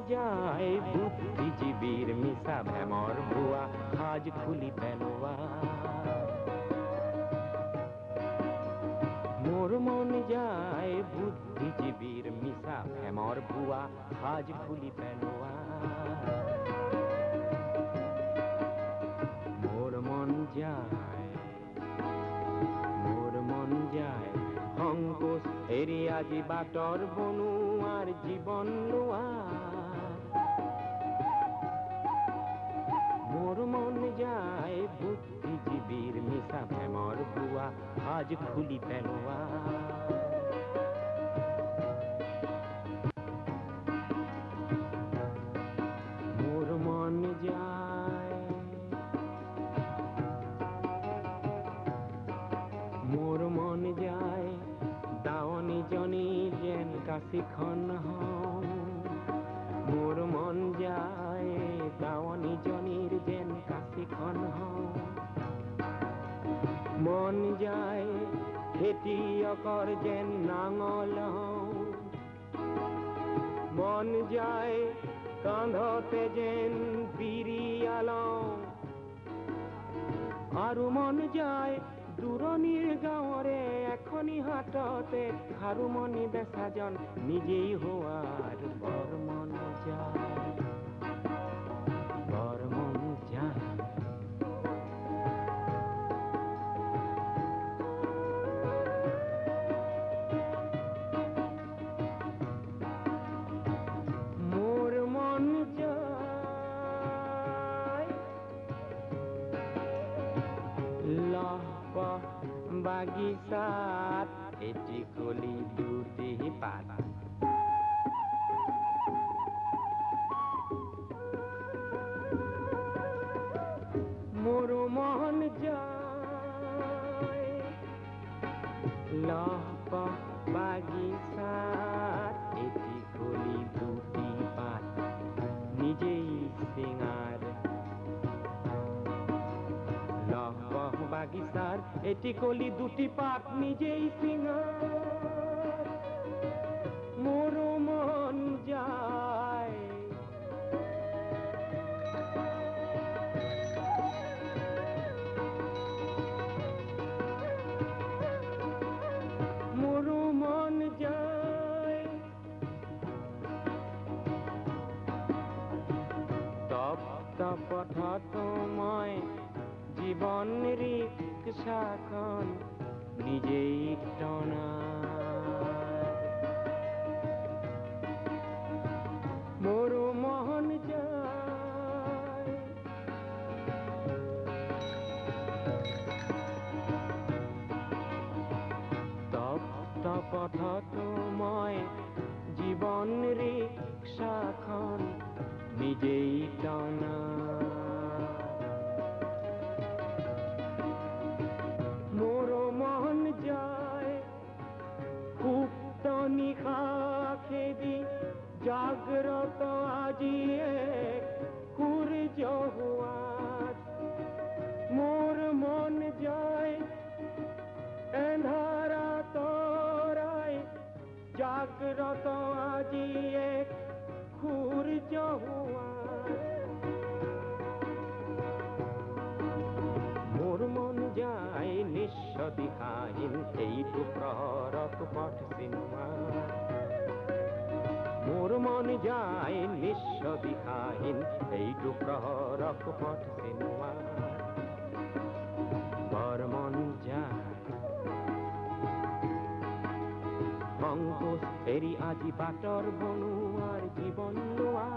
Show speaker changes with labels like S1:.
S1: যায় বুদ্ধিজীবীর মিশা ভ্যামর ভুয়া আজ খুলি পেলোয়া মোর মন যায় বুদ্ধিজীবীর মিশা ভ্যামর ভুয়া আজ খুলি পেলোয়া মোর মন যায় মোর মন যায় অঙ্কুশ এরি আজি বাটর বনু আর জীবন লোয়া মোর মন যায় বুদ্ধিজীবীর মিশা ভ্যামর ভুয়া আজ খুলি পেলোয়া মোর মন যায় মোর মন যায় দাওনি জনি যেন কাশিখন হও মোর মন যায় দাওনি জনির যেন কাশিখন হও মন যায় খেতিয়কৰ যেন নাঙল হও মন যায় কান্ধতে যেন বিৰিয়া লওঁ আৰু মন যায় দূৰণিৰ গাঁৱৰে এখনি হাততে খাৰুমণি বেচাজন নিজেই হোৱাৰ বৰ মন যায় বৰ মন যায় মোৰ মন যায় লহপহ বাগিচাত এটি কলি দুটি পাত মোর মন যায় লহপহ বাগিচাত এটি কলি দুটি পাত নিজেই সিঙার লহপহ বাগিচার এটি কলি দুটি পাত নিজেই সিঙার মোর মন যায় মোর মন যায় তপ্ত পথত মই জীবন রিক্সাখন নিজেই টনা মোর মন যায় তপ্ত পথত মই জীবন রিক্সাখন নিজেই টনা মোর মন যায় সুপ্ত নিশা খেদি জাগ্রত আজি এক সূর্য হোৱাত মোর মন যায় এন্ধারা তৰাই জাগ্রত আজি এক সূর্য হোৱাত মোর মন যায় নিঃস্ব দিশাহীন এইটো প্ৰহৰক পথ চিনোৱা মোর মন যায় নিঃস্ব দিশাহীন এইটো প্ৰহৰক পথ চিনোৱা বৰ মন যায় অঙ্কুশ এরি আজি বাটৰ বনু আর জীবন লোৱা